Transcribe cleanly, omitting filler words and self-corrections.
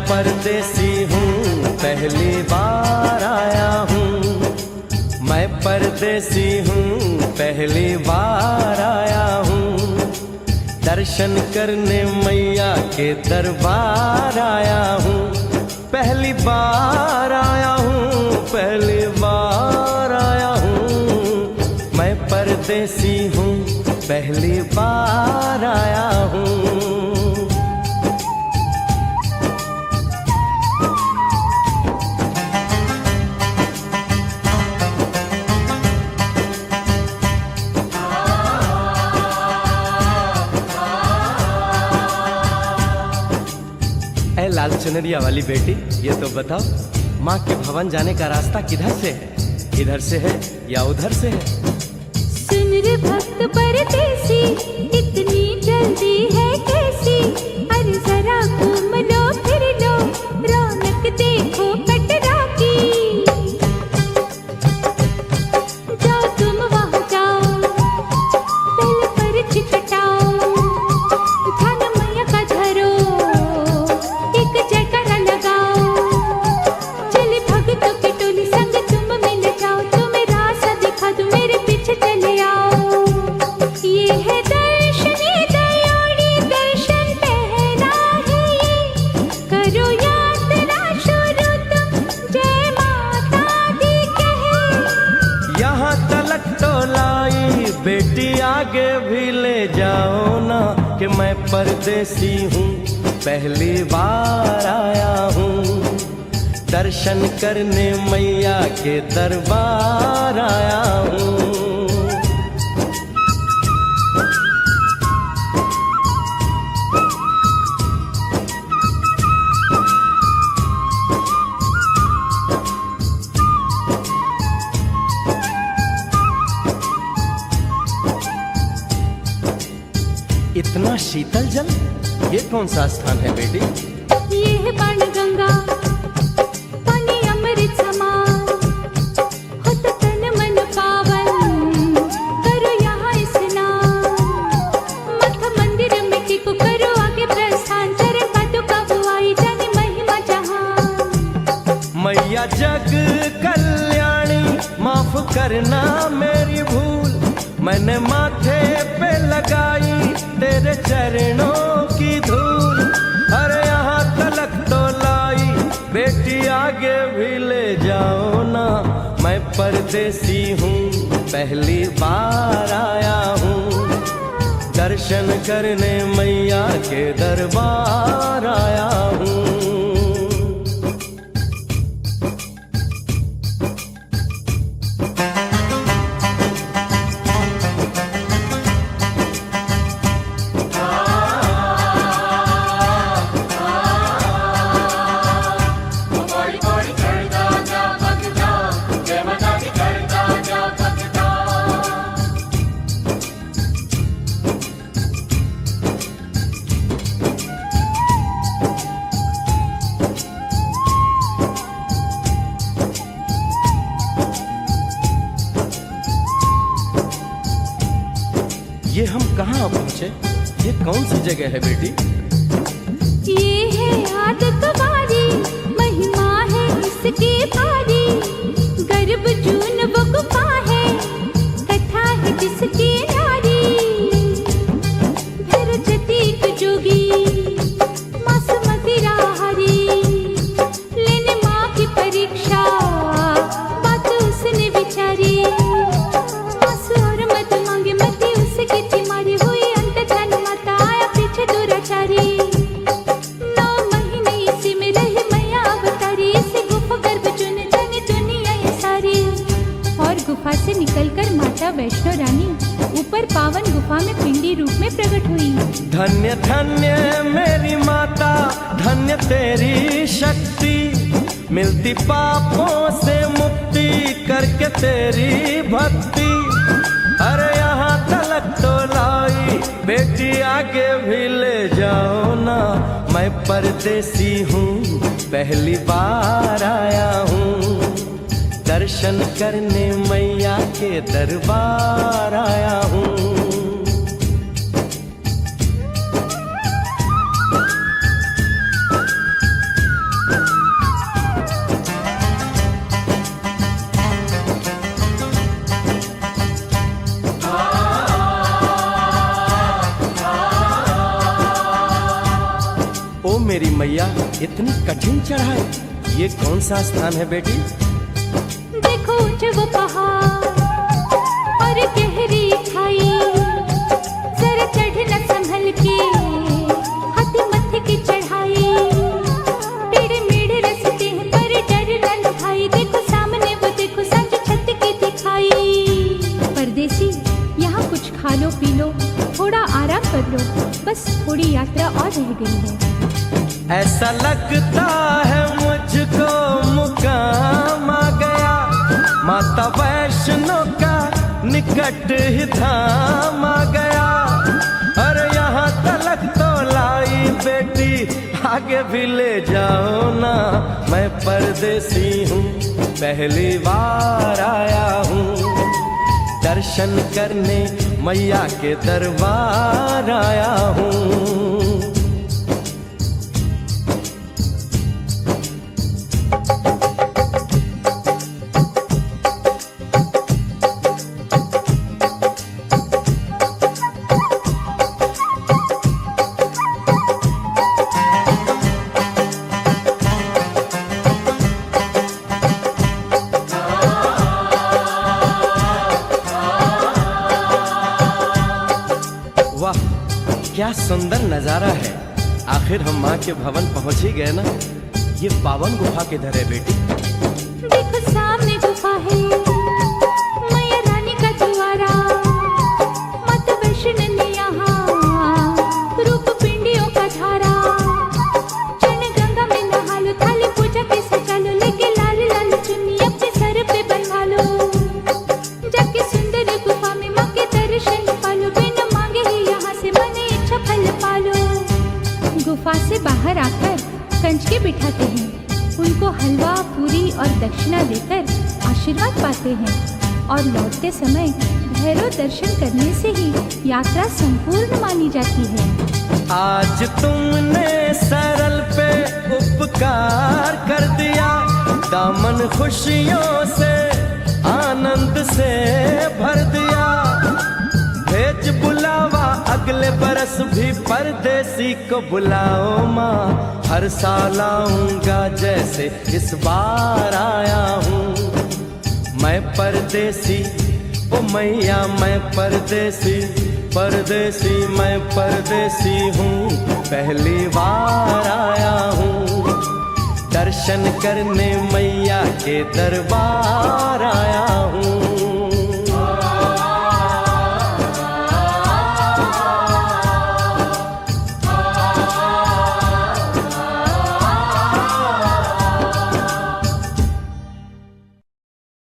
परदेसी हूँ पहली बार आया हूँ, मैं परदेसी हूँ पहली बार आया हूँ, दर्शन करने मैया के दरबार आया हूँ, पहली बार आया हूँ, पहली बार आया हूँ, मैं परदेसी हूँ पहली बार आया हूँ। लाल चुनरिया वाली बेटी, ये तो बताओ माँ के भवन जाने का रास्ता किधर से है? इधर से है या उधर से है? सुन रे भक्त परदेसी, इतनी जल्दी है कैसी? अरे जरा घूम लो फिर लो, रौनक देखो कटरा की। जाओ तुम वहाँ जाओ, पहले पर्ची कटाओ, ध्यान मैया का धरो, जयकारा लगाओ, चले भक्तों की टोली संग तुम मिल जाओ, तुम्हें रास्ता दिखा दूं मेरे पीछे चले आओ। ये है दर्शन दयाड़ी दर्शन पहला है ये, करो यात्रा शुरू तुम जय माता दी कहे। यहाँ तलक तो लाई बेटी, आगे भी ले जाओ ना कि मैं परदेसी हूँ पहली बार आया हूँ, दर्शन करने मैया के दरबार आया हूँ। इतना शीतल जल, ये कौन सा स्थान है बेटी? ये है पानी गंगा, पानी अमृत समान, होता तन मन पावन, करो यहाँ स्नान। मठ मंदिर में टिको, करो आगे प्रस्थान, चरण पादुका बुआई जाने महिमा जहान। मैया जग कल्याणी, माफ करना मेरी भूल, मैंने माथे पे लगाई तेरे चरणों की धूल। अरे यहाँ तलक तो लाई बेटी, आगे भी ले जाओ ना, मैं परदेसी हूँ पहली बार आया हूँ, दर्शन करने मैया के दरबार आया हूँ। ये हम कहाँ पहुँचे? ये कौन सी जगह है बेटी? ये है आदत वारी, महिमा है इसकी भारी, गर्भ जून वो गुफा है, कथा है जिसकी नारी। भैरव जतीक जोगी मासूमती राहरी, लेने माँ की परीक्षा बात उसने विचारी। गुफा से निकलकर माता वैष्णो रानी ऊपर पावन गुफा में पिंडी रूप में प्रकट हुई। धन्य धन्य मेरी माता, धन्य तेरी शक्ति, मिलती पापों से मुक्ति करके तेरी भक्ति। अरे यहाँ तलक तो लाई बेटी, आगे भी ले जाओ ना, मैं परदेसी हूँ पहली बार आया हूँ, दर्शन करने मैया के दरबार आया हूँ। ओ मेरी मैया, इतनी कठिन चढ़ाई, ये कौन सा स्थान है बेटी? देखो ऊंचे वो पहाड़ और गहरी खाई, जरा चढ़ना संभल के, हाथी मत्थे की चढ़ाई, टेढ़े मेढ़े रास्ते हैं पर डर न भाई, देखो सामने वो देखो सांझ छत की दिखाई। परदेसी यहाँ कुछ खा लो पी लो, थोड़ा आराम कर लो, बस थोड़ी यात्रा और रह गई है। ऐसा लगता है मुझको मुकाम आ गया, माता वैष्णो का निकट ही धाम आ गया। अरे यहाँ तलक तो लाई बेटी, आगे भी ले जाओ ना, मैं परदेसी हूँ, पहली बार आया हूँ। दर्शन करने मैया के दरबार आया हूँ। वाह, क्या सुंदर नजारा है। आखिर हम माँ के भवन पहुंच ही गए ना। ये पावन गुफा किधर है बेटी? देखो सामने गुफा है, मैया रानी का द्वारा, माता वैष्णो ने यहाँ रूप पिंडियों का धारा। चरण गंगा में नहा लो, थाली पूजा के सजा लो, लेके लाल लाल चुन्नी अपने सर पे बनवा लो, जाके सुंदर गुफा में माँ के दर्शन पालो, बिना मांगे ही यहाँ से मने इच्छा फल पालो। गुफा से बाहर आकर कंचके बिठाते हैं, उनको हलवा पूरी और दक्षिणा देकर आशीर्वाद पाते हैं, और लौटते समय भैरव दर्शन करने से ही यात्रा संपूर्ण मानी जाती है। आज तुमने सरल पे उपकार कर दिया, दामन खुशियों से आनंद से भर दिया। भेज बुलावा अगले बरस भी परदेसी को बुलाओ माँ, हर साल आऊंगा जैसे इस बार आया हूँ। मैं परदेसी, ओ मैया मैं परदेसी, परदेसी मैं परदेसी हूँ, पहली बार आया हूँ। दर्शन करने मैया के दरबार